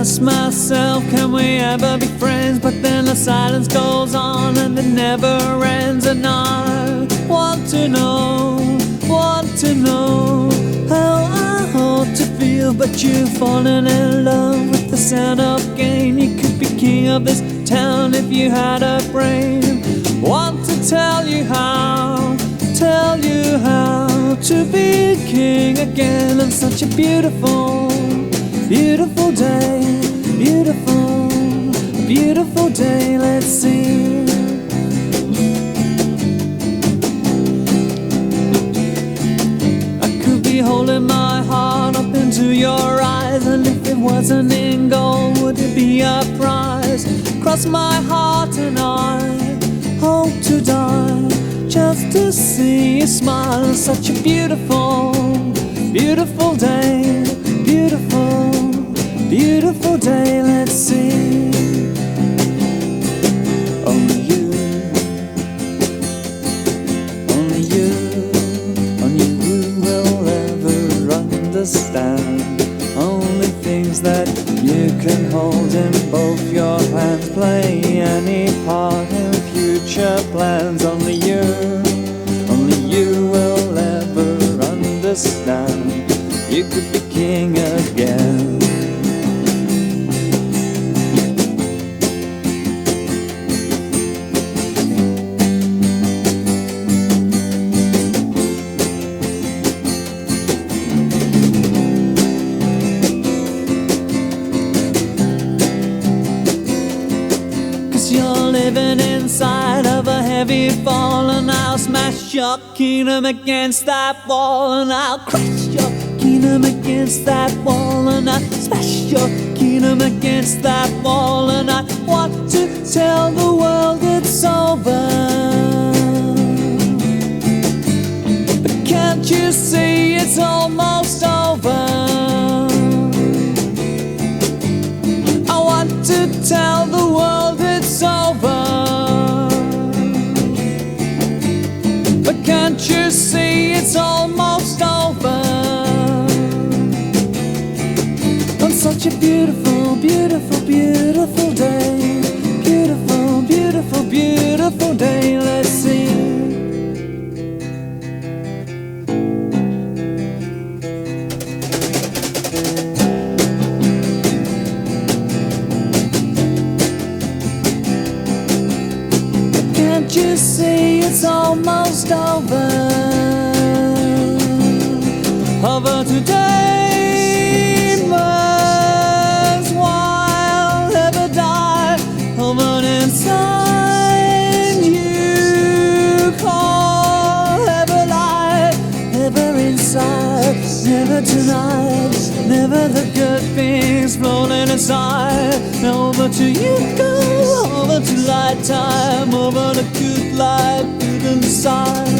ask myself, can we ever be friends? But then the silence goes on and it never ends. And I want to know how I ought to feel. But you've fallen in love with the sound of gain. You could be king of this town if you had a brain. Want to tell you how to be king again on such a beautiful day, beautiful day, let's see. I could be holding my heart up into your eyes, and if it wasn't in gold, would it be a prize? Cross my heart and I hope to die just to see you smile on such a beautiful beautiful day, beautiful, beautiful day, let's see. Only you, only you, only you will ever understand. Only things that you can hold in both your hands, play any part in future plans. Only you will ever understand. You could be king again. 'Cause you're living inside of a heavy fall, and I'll smash your kingdom against that wall, and I'll crush your kingdom against that wall, and I'll smash your kingdom against that wall, and I want to tell the world it's over. But can't you see it's almost over? I want to tell the world it's over. But can't you see it's almost over? On such a beautiful, beautiful, beautiful day. Beautiful, beautiful, beautiful day, let's see. Can't you see it's almost over? Over today, burns while ever die. Over inside you, call ever light, ever inside, never tonight, never the good things floating inside. Over to you go, over to light time, over to good life, good inside.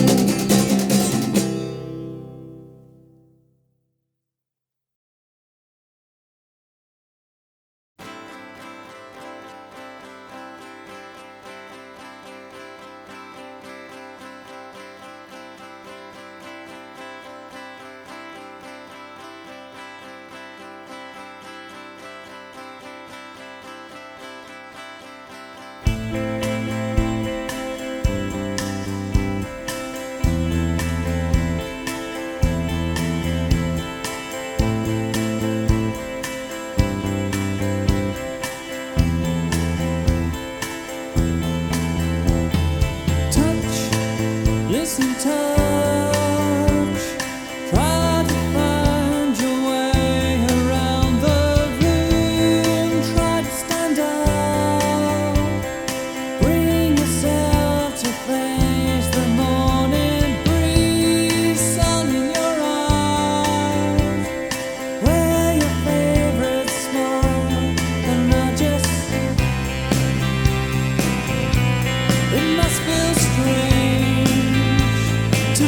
Listen, touch, try to find your way around the room. Try to stand up, bring yourself to face the morning breeze, sun in your eyes. Wear your favorite smile and not just. It must feel strange to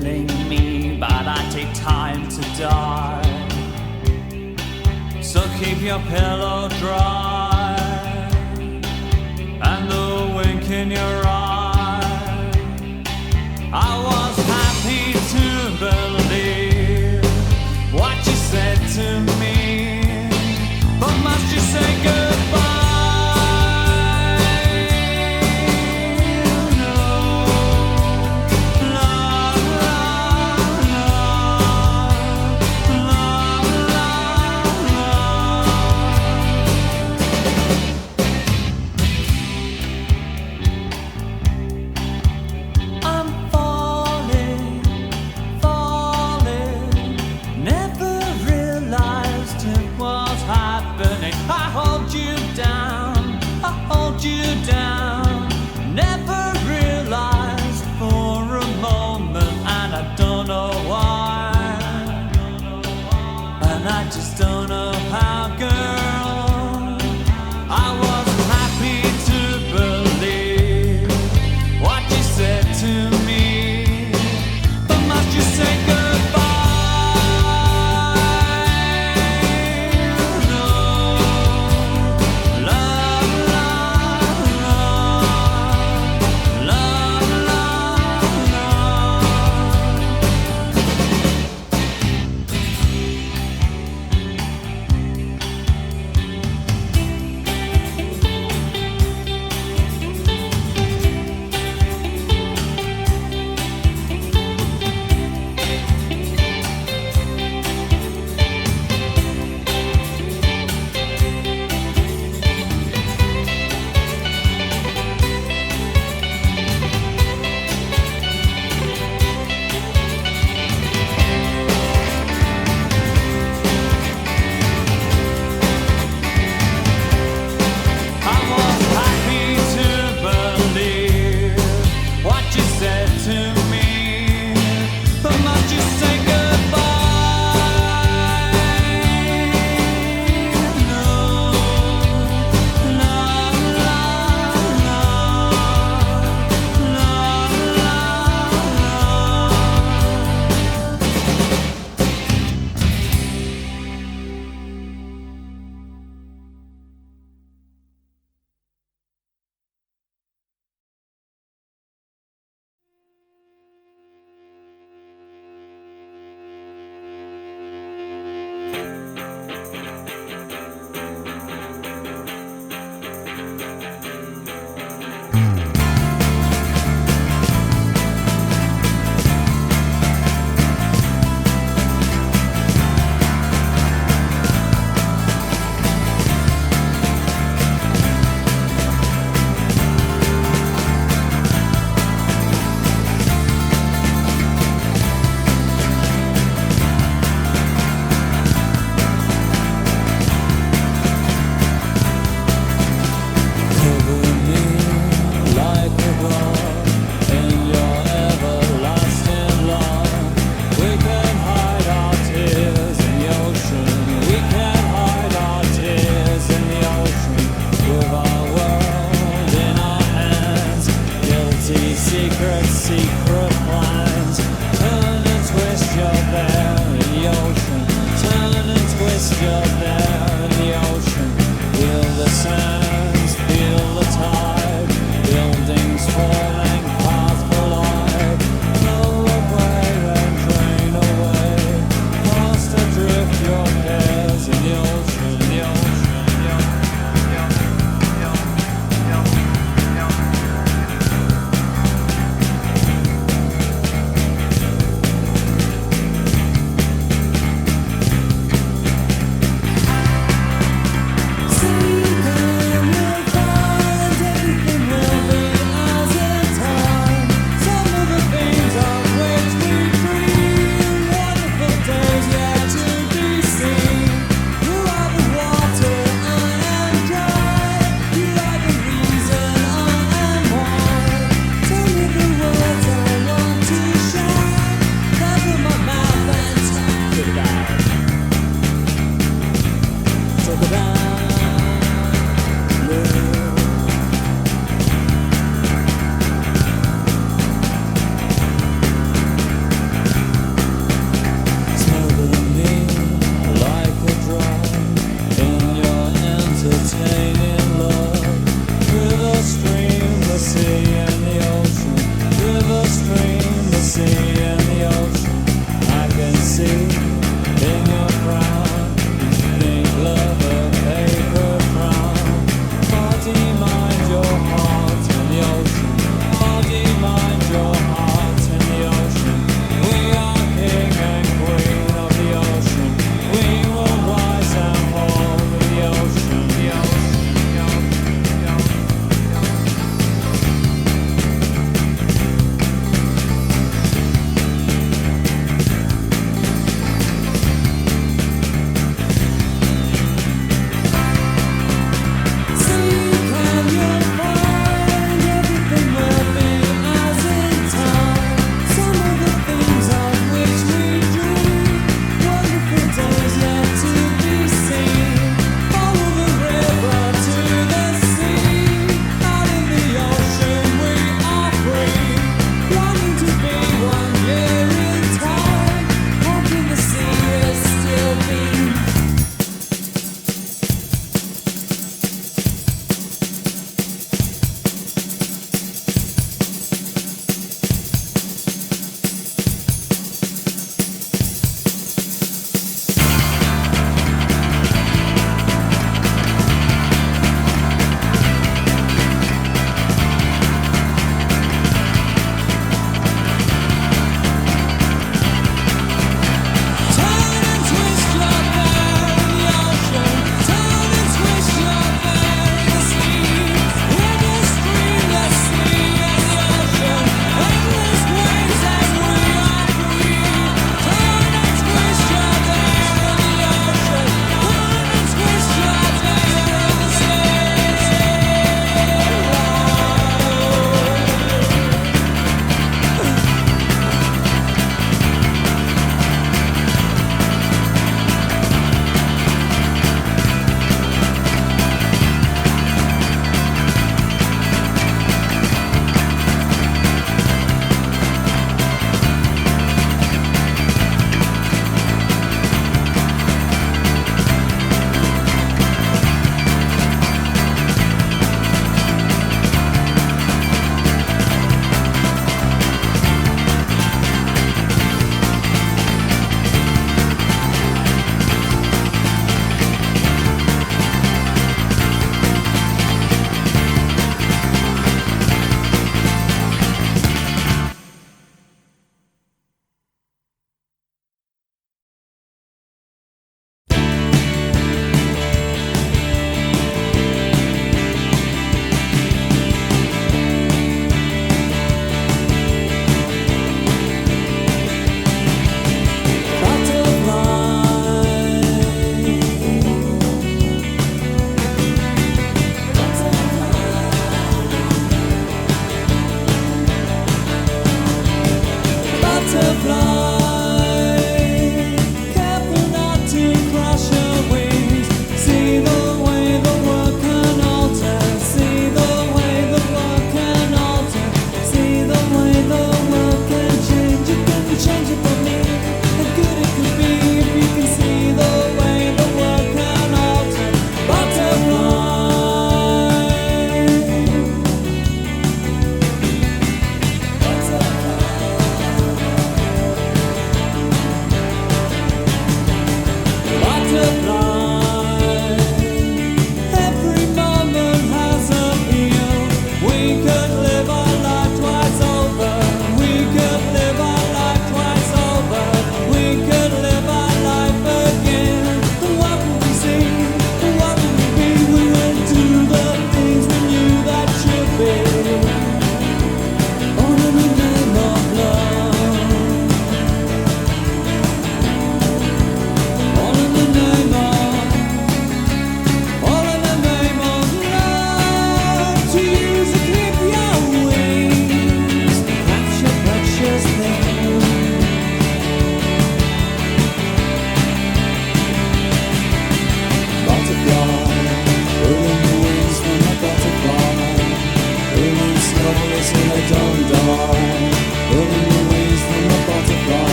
killing me, but I take time to die. So keep your pillow dry and the wink in your eye. I was happy to believe what you said to me, but must you say goodbye? I just don't know how, girl. I was happy to believe what you said to me, but must you say goodbye? No, love, love, love, love, love,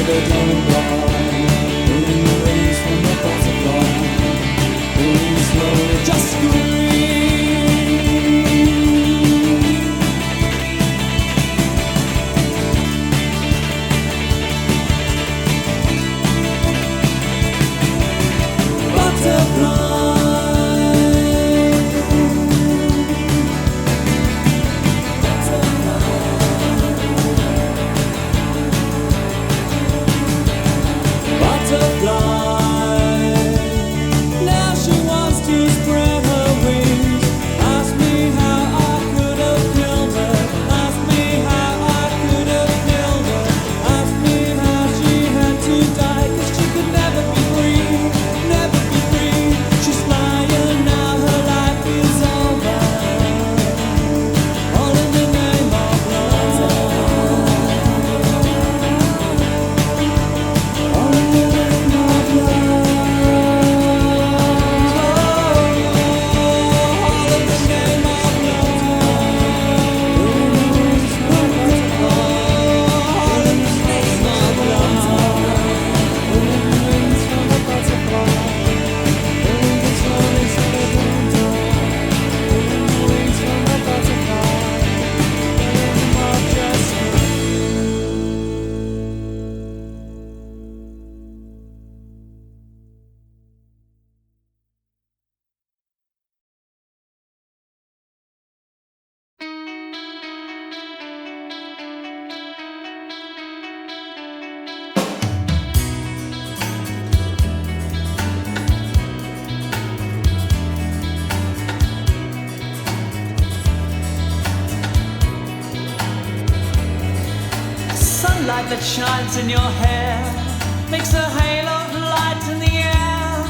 the dawn. Pulling the wings from the butterfly. Pulling slowly, just scream. Sunlight that shines in your hair makes a halo of light in the air.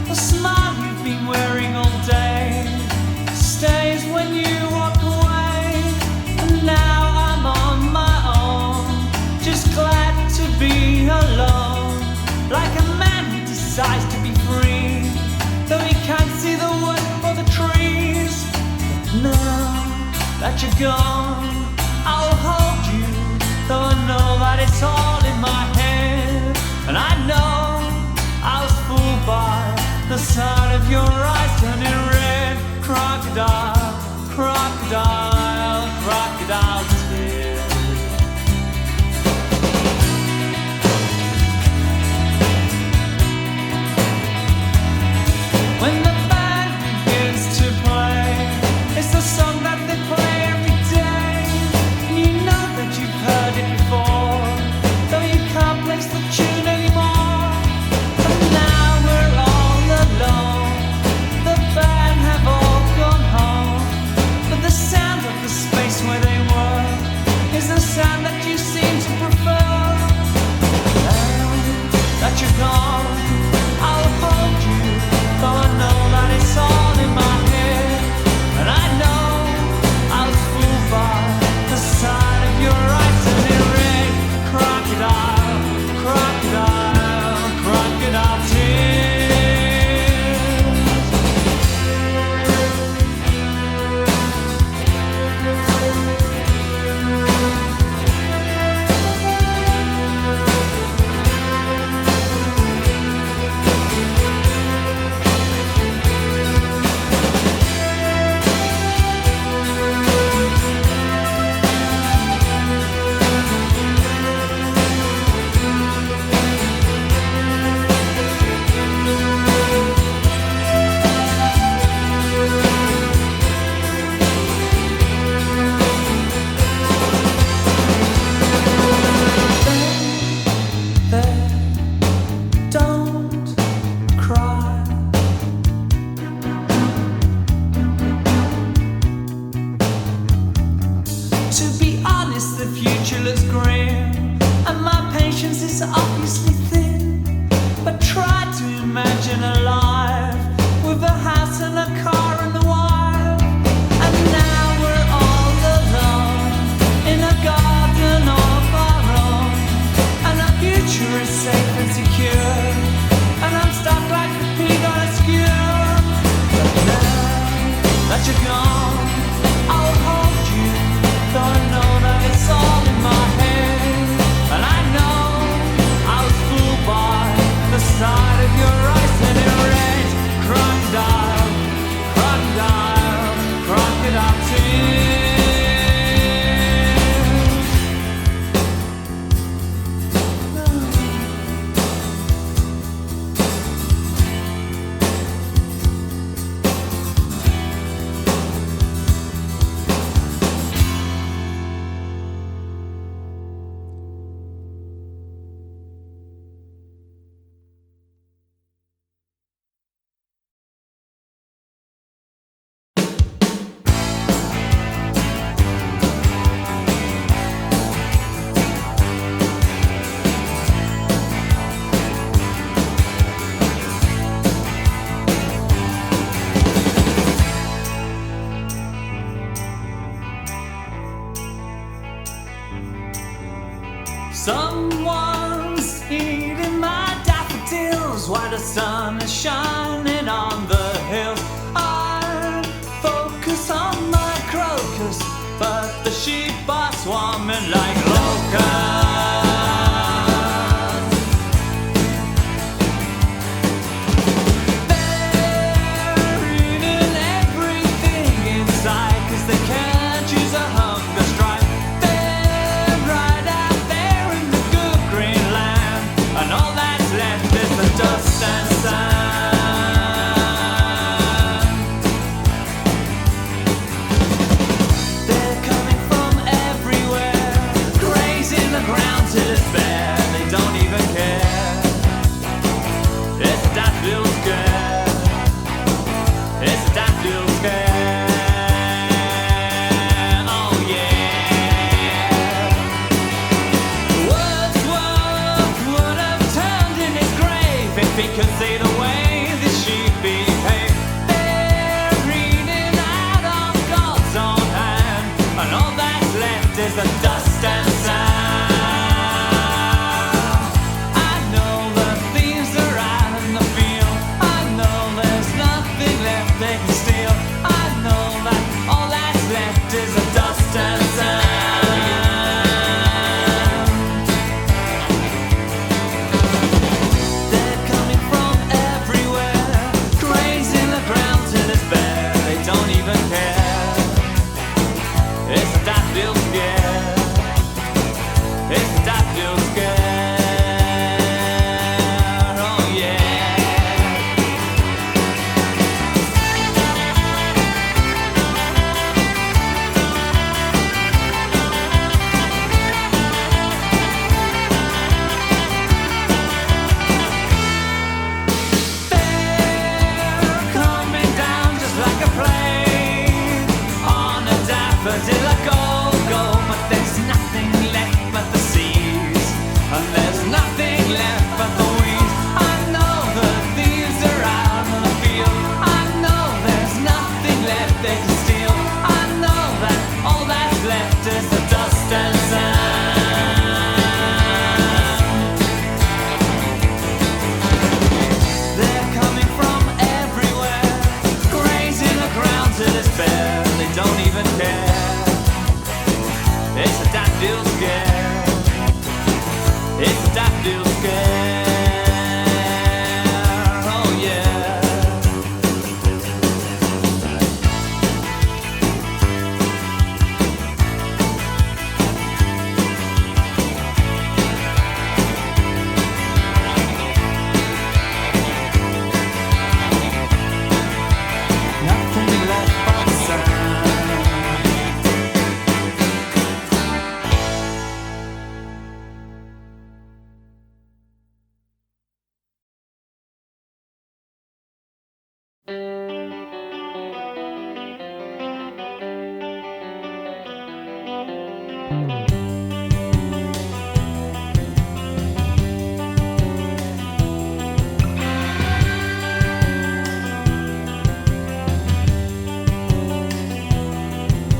The smile you've been wearing all day stays when you walk away. And now I'm on my own, just glad to be alone. Like a man who decides to be free, though he can't see the wood for the trees. But now that you're gone, I'll hold you, though I know that it's all in my head. And I know I was fooled by the sight of your eyes turning red. Crocodile, crocodile, crocodile tears. When the band begins to play, it's the song that they play every day. And you know that you've heard it before, though you can't place the tune anymore. And now we're all alone, the band have all gone home, but the sound of the space where they were is the sound that you seem to prefer. Now that you're gone, I'll hold you, though I know that it's all in my head. And I know I was fooled by the sight of your eyes turning red. Crocodile, crocodile, crocodile tears. Don't cry. To be honest, the future looks grim, and my patience is obviously thin. But try to imagine a life with a house and a car and a wife. And now we're all alone in a garden of our own, and our future is safe and secure. And I'm stuck like a pig on a skewer. But now that you're gone, I'll hold you, though I know that it's all in my head. And I know I Someone's eating my daffodils while the sun is shining on the hills. I focus on my crocus, but the sheep are swarming like locusts.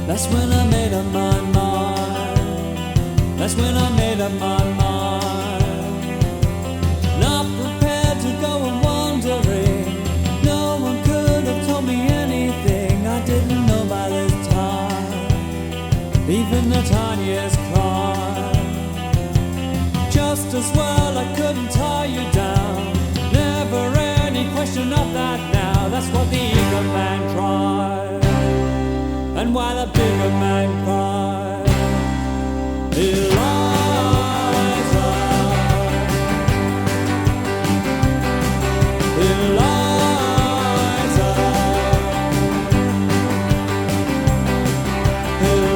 That's when I made up my mind. That's when I made up my mind. Not prepared to go and wandering. No one could have told me anything I didn't know by this time. Even the tiniest crime. Just as well I couldn't tie you down. Never any question of that now. That's what the eager man tried. And while the bigger man cried, Eliza, Eliza,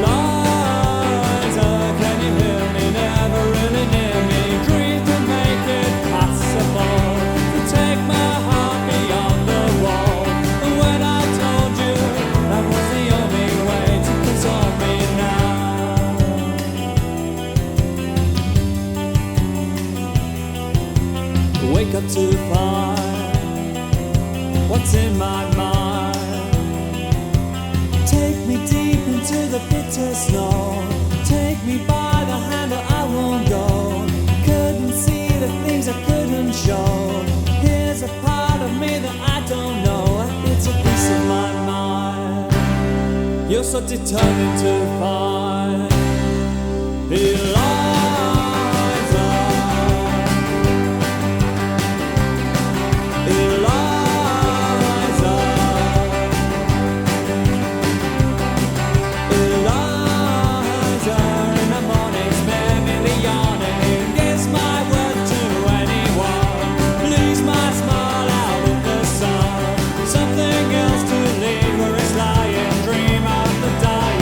Eliza, can you hear me? Never really near me. Dream to make it possible to take my heart beyond the wall. And when I told you that was the only way to console me now. Wake up to find what's in my mind. Take me deep into the bitter snow. Take me by the hand or I won't go. so determined to find Eliza. Eliza. Eliza. In the morning, spare me the yawning. Guess my word to anyone. Lose my smile out in the sun. Something else to leave where it's lying. Dream of the dying.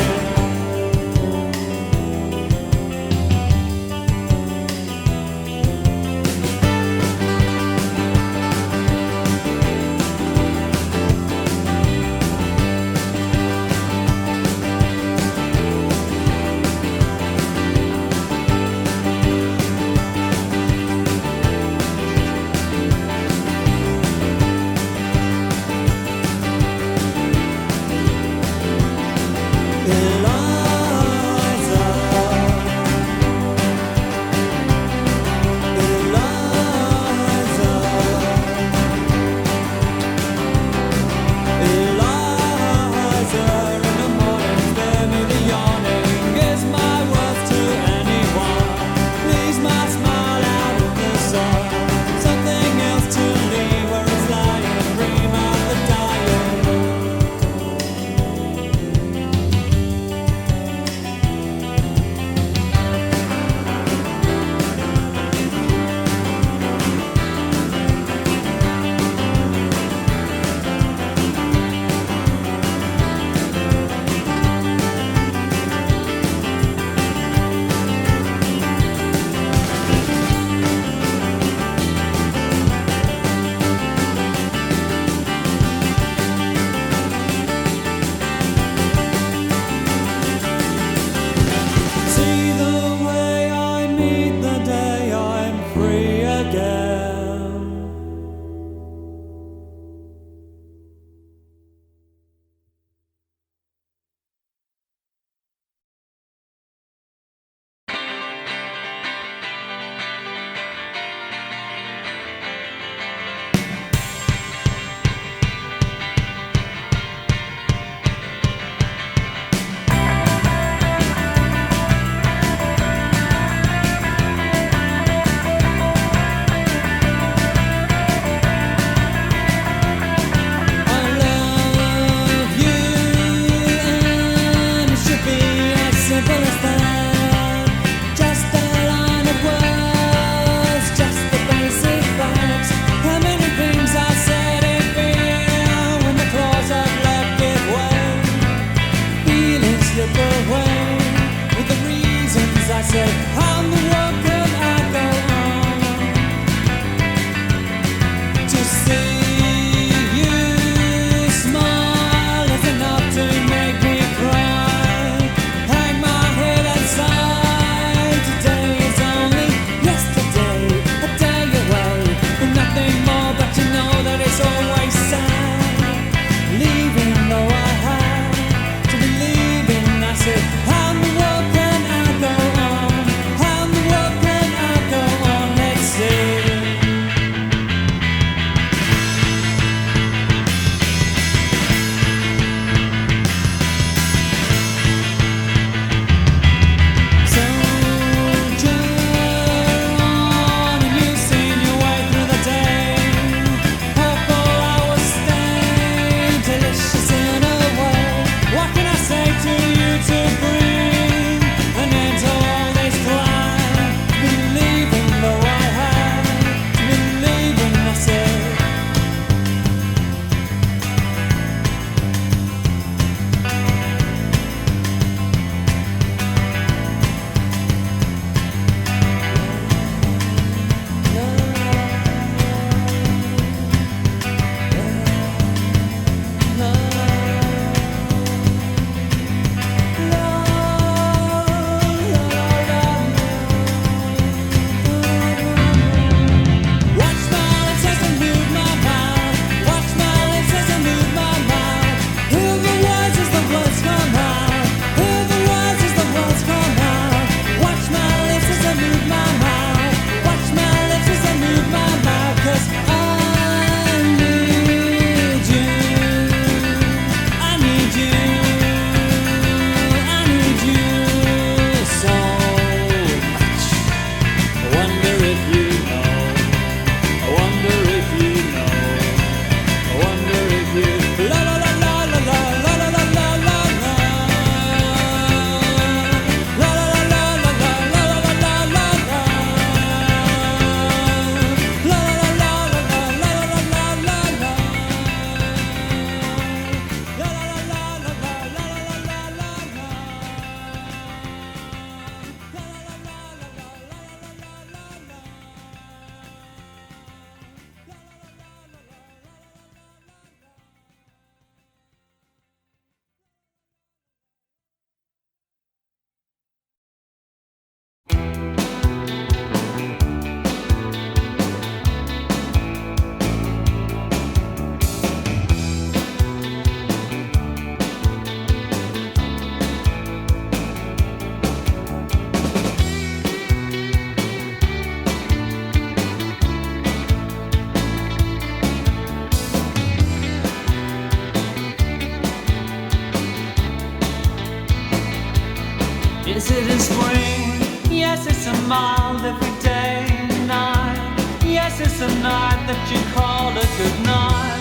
it in spring? Yes, it's a mild everyday night. Yes, it's a night that you call a good night.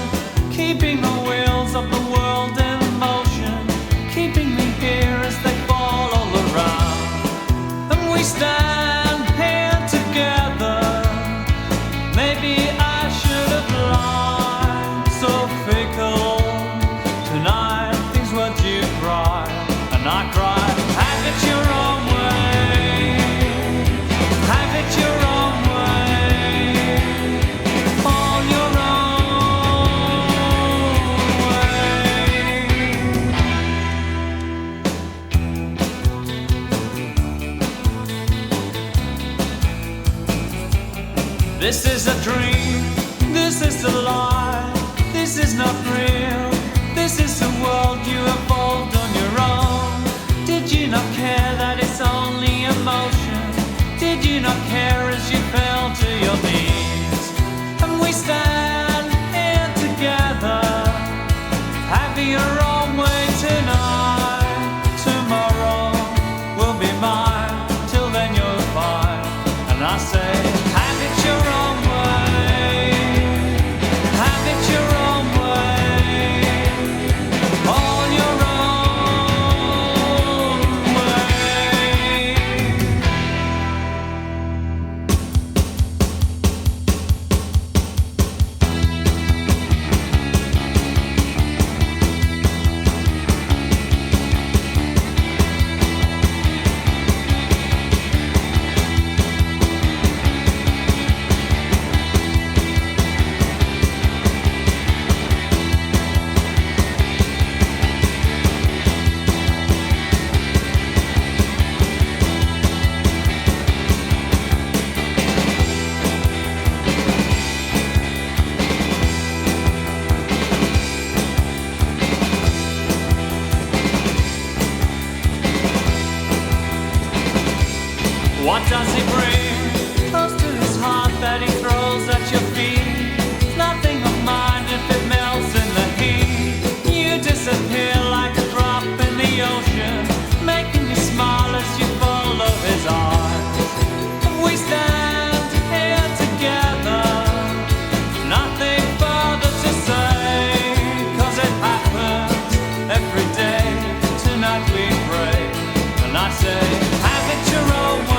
Keeping the wheels of the world in motion, keeping me here as they fall all around. And we stand here together. Maybe I should have lied. So fickle tonight, these words you cry, and I cry. Have it your own way. Have it your own way. On your own way. This is a dream. This is a lie. This is not real. This is a world you evolved on your own. Did you not care that it's only emotion? Did you not care as you fell to your knees? And we stand here together. Have your own way tonight. Tomorrow will be mine. Till then you're fine. And I say, have it your own way. Have it your own way. On your own way. What does he bring? Close to his heart that he throws at your feet. Nothing of mine if it melts in the heat. You disappear like a drop in the ocean, making me smile as you follow his eyes. We stand here together, nothing further to say, 'cause it happens every day. Tonight we pray, and I say, have it your own way.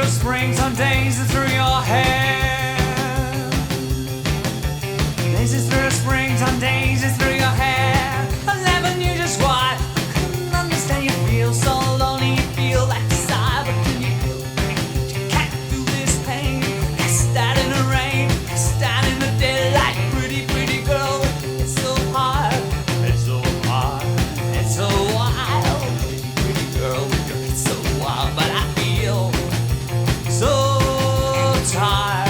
springtime days through your hair. Daisies through springtime, daisies through your hair. I never knew just why. I couldn't understand you feel so lonely. You feel like a sigh, but can you can't do this pain? Cast out in the rain, cast out in the daylight. Pretty, pretty girl, it's so hard, it's so hard, it's so wild. Pretty, pretty girl, it's so wild, but I feel so tired.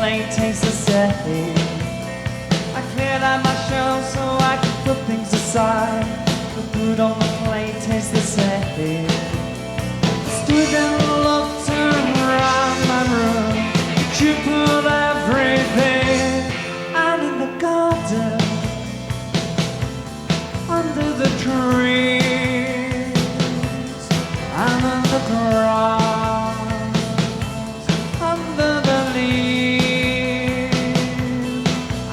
plate tastes the same. I cleared out my shelves so I could put things aside. The food on the plate tastes the same. Stood and looked around my room. You put everything out in the garden, under the trees, and on the grass, under the leaves.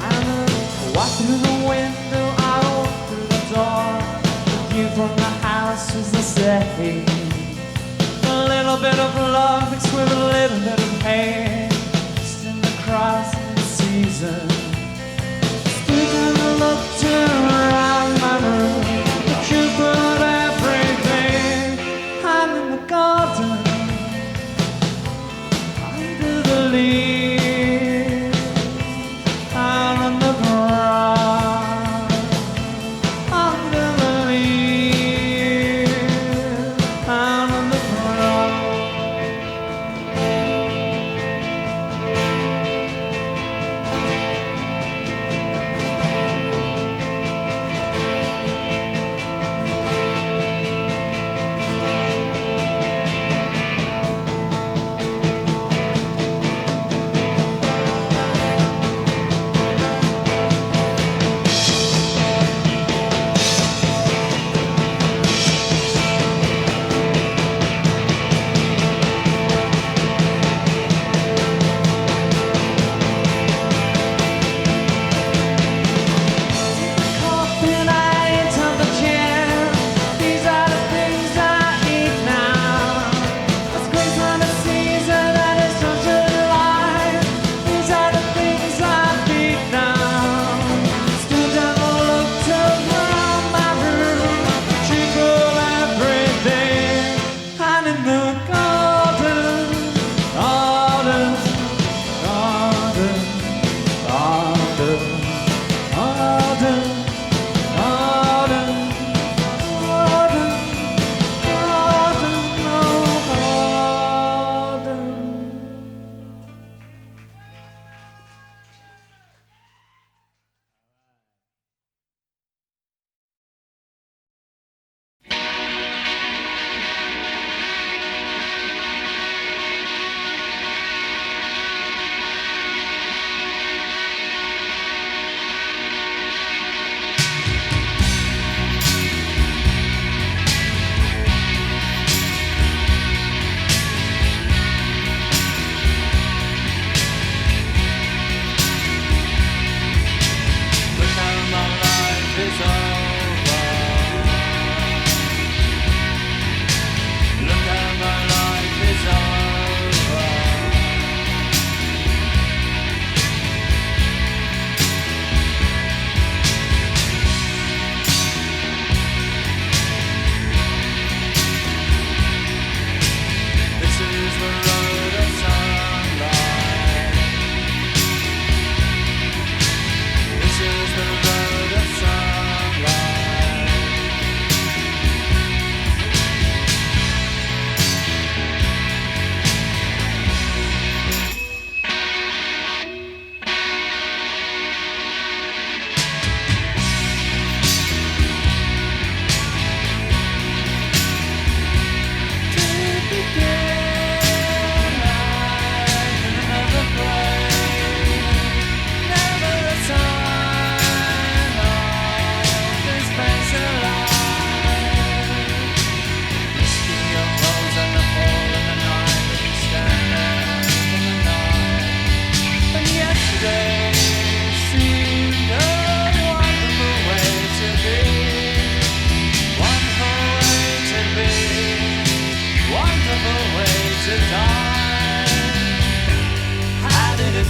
And I walked through the window, I walked through the door. The view from the house was the same. A little bit of love mixed with a little bit of hate, just in the crossing season. Stood and looked around my room. But you put everything out in the garden, under the leaves, out on the grass, under the leaves, out on the grass.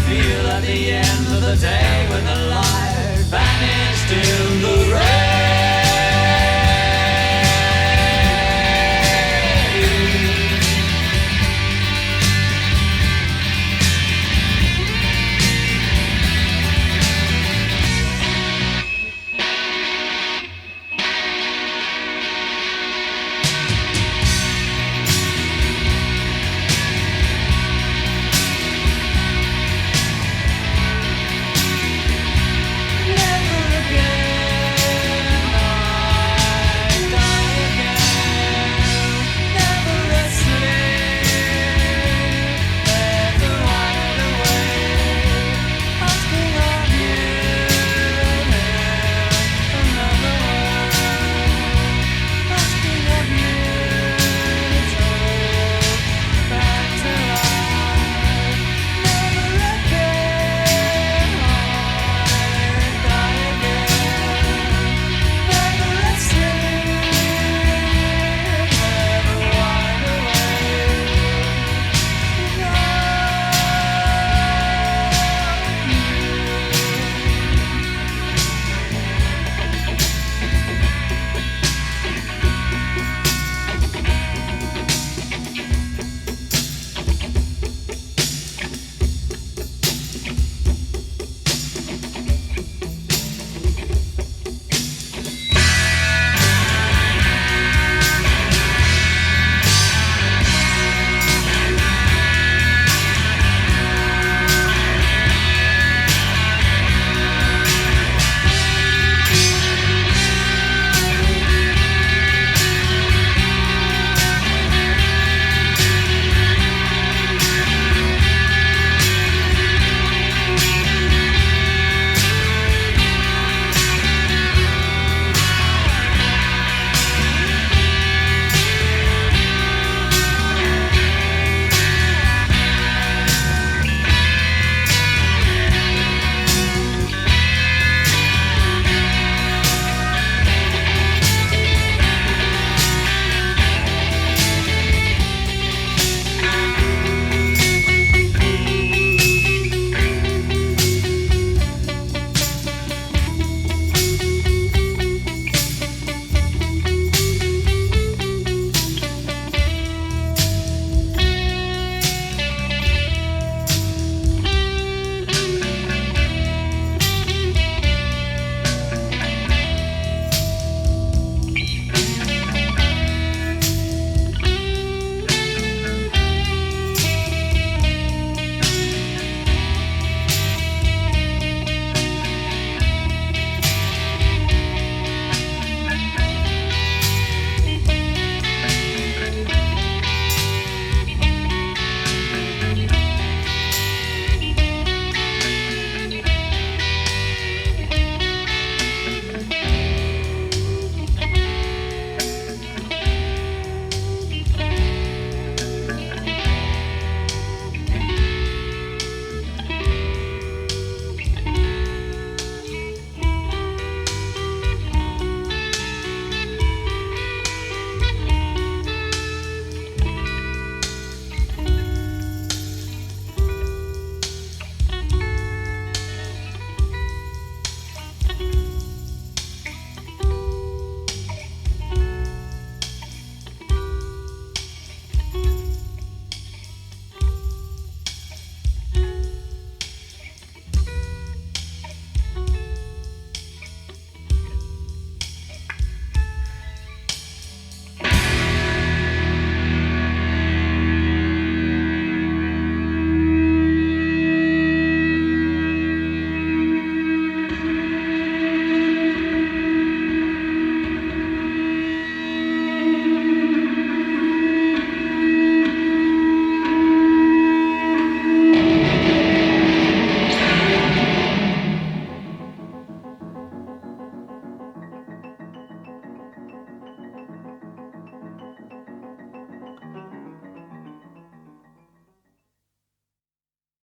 Feel at the end of the day.